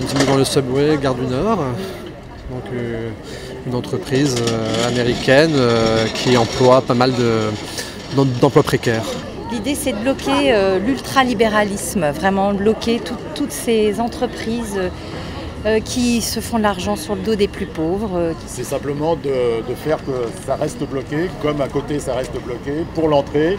petit peu dans le Subway, Gare du Nord. Donc une entreprise américaine qui emploie pas mal d'emplois précaires. L'idée, c'est de bloquer l'ultralibéralisme, vraiment bloquer toutes ces entreprises qui se font de l'argent sur le dos des plus pauvres. C'est simplement de faire que ça reste bloqué, comme à côté ça reste bloqué, pour l'entrée,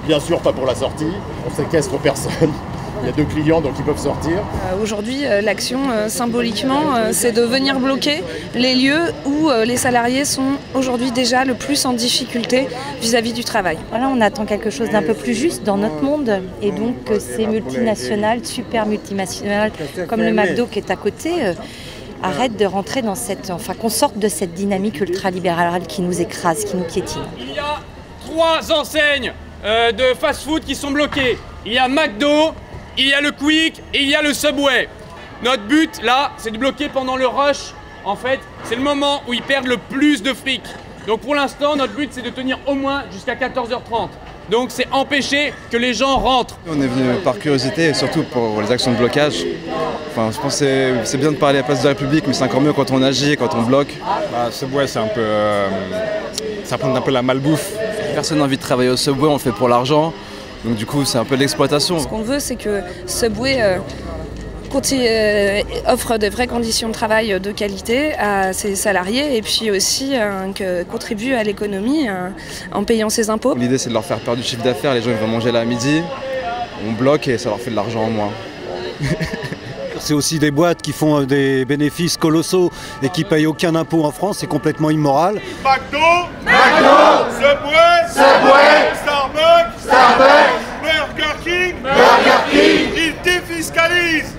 bien sûr pas pour la sortie, on séquestre personne. Il y a 2 clients, donc ils peuvent sortir. Aujourd'hui, l'action, symboliquement, c'est de venir bloquer les lieux où les salariés sont aujourd'hui déjà le plus en difficulté vis-à-vis du travail. Voilà, on attend quelque chose d'un peu plus juste dans notre monde. Et donc, ces multinationales, super multinationales, comme le McDo qui est à côté, arrêtent de rentrer dans cette... Enfin, qu'on sorte de cette dynamique ultralibérale qui nous écrase, qui nous piétine. Il y a 3 enseignes de fast-food qui sont bloquées. Il y a McDo, il y a le Quick et il y a le Subway. Notre but, là, c'est de bloquer pendant le rush. En fait, c'est le moment où ils perdent le plus de fric. Donc pour l'instant, notre but, c'est de tenir au moins jusqu'à 14h30. Donc c'est empêcher que les gens rentrent. On est venu par curiosité et surtout pour les actions de blocage. Enfin, je pense que c'est bien de parler à la place de la République, mais c'est encore mieux quand on agit, quand on bloque. Subway, c'est un peu... ça prend un peu la malbouffe. Personne n'a envie de travailler au Subway, on le fait pour l'argent. Donc du coup, c'est un peu de l'exploitation. Ce qu'on veut, c'est que Subway offre de vraies conditions de travail de qualité à ses salariés et puis aussi contribue à l'économie en payant ses impôts. L'idée, c'est de leur faire perdre du chiffre d'affaires. Les gens ils vont manger là à midi, on bloque et ça leur fait de l'argent en moins. C'est aussi des boîtes qui font des bénéfices colossaux et qui payent aucun impôt en France, c'est complètement immoral. McDo, Subway, Starbucks, Burger King, ils défiscalisent.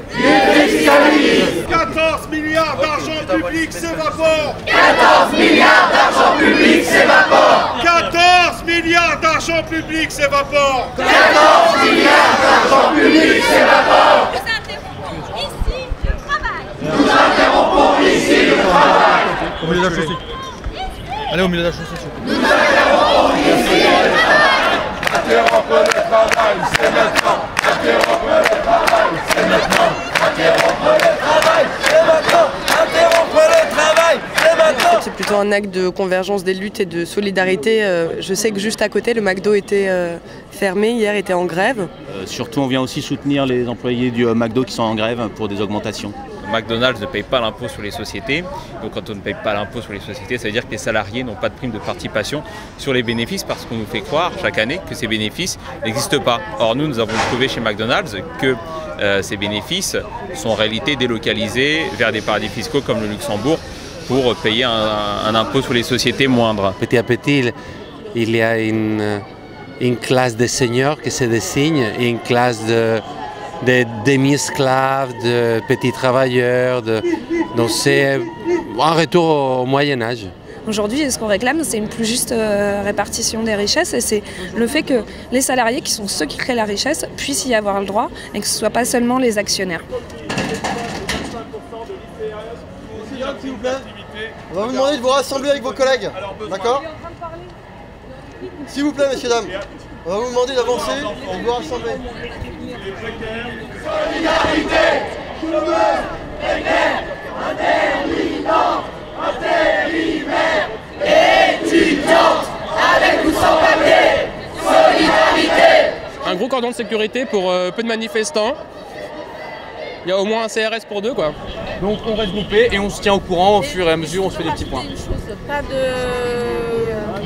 14 milliards d'argent public s'évaporent. 14 milliards d'argent public s'évaporent. 14 milliards d'argent public s'évaporent. 14 milliards d'argent public s'évaporent. Nous interrompons ici le travail. Au milieu de la chaussée. Allez, au milieu de la chaussée. Nous interrompons ici le travail. Interrompre le travail, c'est maintenant. Interrompre le travail, c'est maintenant. Interrompre le travail, c'est maintenant. Interrompre le travail, c'est maintenant. C'est plutôt un acte de convergence des luttes et de solidarité. Je sais que juste à côté, le McDo était fermé, hier était en grève. Surtout, on vient aussi soutenir les employés du McDo qui sont en grève pour des augmentations. McDonald's ne paye pas l'impôt sur les sociétés. Donc quand on ne paye pas l'impôt sur les sociétés, ça veut dire que les salariés n'ont pas de prime de participation sur les bénéfices parce qu'on nous fait croire chaque année que ces bénéfices n'existent pas. Or nous avons prouvé chez McDonald's que ces bénéfices sont en réalité délocalisés vers des paradis fiscaux comme le Luxembourg pour payer un impôt sur les sociétés moindre. Petit à petit, il y a une classe de seniors qui se dessine et une classe de demi-esclaves, de petits travailleurs. Donc c'est un retour au Moyen-Âge. Aujourd'hui, ce qu'on réclame, c'est une plus juste répartition des richesses et c'est le fait que les salariés, qui sont ceux qui créent la richesse, puissent y avoir le droit et que ce ne soit pas seulement les actionnaires. S'il vous plaît. On va vous demander de vous rassembler avec vos collègues. D'accord ? S'il vous plaît, messieurs, dames. On va vous demander d'avancer et de vous rassembler. Solidarité, chômeurs, précaires, intermittents, intérimaires, étudiantes, avec ou sans papier, solidarité. Un gros cordon de sécurité pour peu de manifestants. Il y a au moins un CRS pour 2 quoi. Donc on reste groupé et on se tient au courant au fur et à mesure, on se fait des petits points.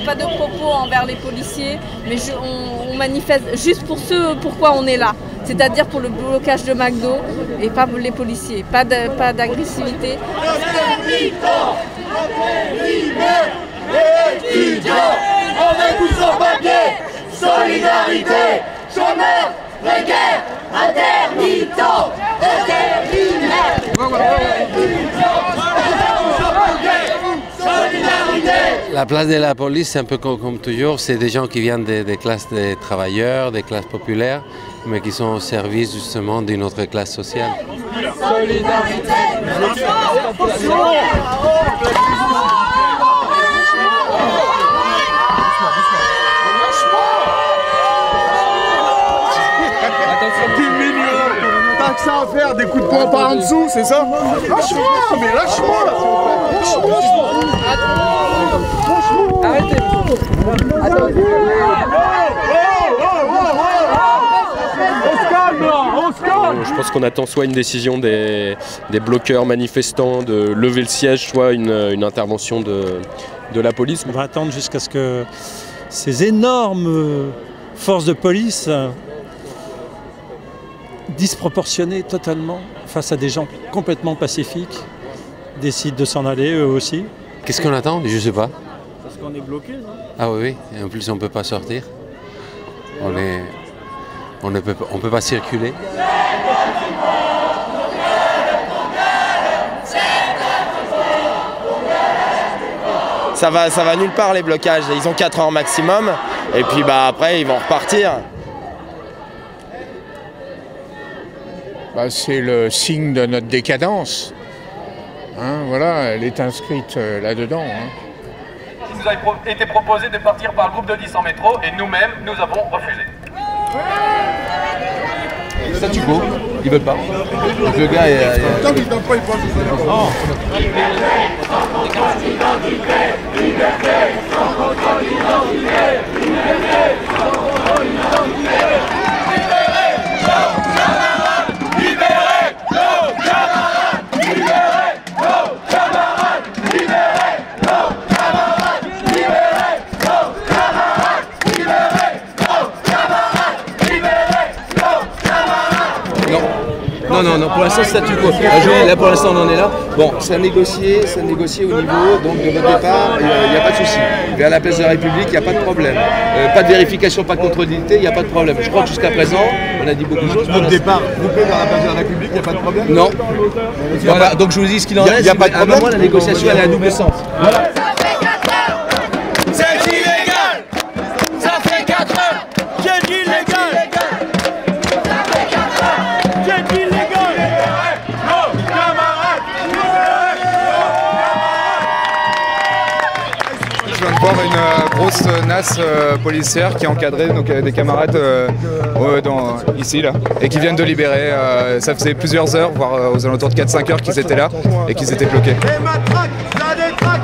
Pas de propos envers les policiers, mais on manifeste juste pour ce pourquoi on est là. C'est-à-dire pour le blocage de McDo et pas pour les policiers. Pas d'agressivité. Intermittents, intérimaires, étudiants, avec ou sans papier, solidarité, chômeurs, précaires, intermittents, intérimaires, étudiants, avec ou sans papier, solidarité. La place de la police, c'est un peu comme toujours, c'est des gens qui viennent des classes de travailleurs, des classes populaires, mais qui sont au service justement d'une autre classe sociale. Solidarité. Attention, 10 millions. Taxe à faire des coups de poing par en dessous, c'est ça? Lâche-moi, mais lâche-moi! Arrêtez! Je pense qu'on attend soit une décision des bloqueurs manifestants de lever le siège, soit une intervention de la police. On va attendre jusqu'à ce que ces énormes forces de police disproportionnées totalement face à des gens complètement pacifiques décident de s'en aller eux aussi. Qu'est-ce qu'on attend? Je sais pas. Parce qu'on est bloqué, non? Ah oui, et en plus on ne peut pas sortir. On ne peut pas circuler. Ça va nulle part les blocages. Ils ont 4 heures maximum et puis bah, après ils vont repartir. Bah, c'est le signe de notre décadence. Hein, voilà, elle est inscrite là-dedans. Hein. Il nous a été proposé de partir par groupe de 10 en métro et nous-mêmes, nous avons refusé. Statu quo, ils veulent pas. Donc le gars est... Tant qu'ils donnent pas, ils pensent que c'est la France. Non, pour l'instant statu quo. Là pour l'instant on en est là. Bon, ça a négocié au niveau donc, de votre départ, il n'y a pas de souci. Vers la place de la République, il n'y a pas de problème. Pas de vérification, pas de contrôlabilité, il n'y a pas de problème. Je crois que jusqu'à présent, on a dit beaucoup de choses. Notre départ groupé vers la place de la République, il n'y a pas de problème? Non. Voilà, donc je vous dis ce qu'il en est. Il n'y a pas de problème. À un moment, la négociation elle est à double sens. Voilà. C'est illégal! Ça fait 4 heures! C'est illégal! C'est illégal! Nos camarades! Je viens de voir une grosse nasse policière qui a encadré donc, des camarades ici là, et qui viennent de libérer. Ça faisait plusieurs heures, voire aux alentours de 4-5 heures qu'ils étaient là et qu'ils étaient bloqués. Les matraques, ça détraque!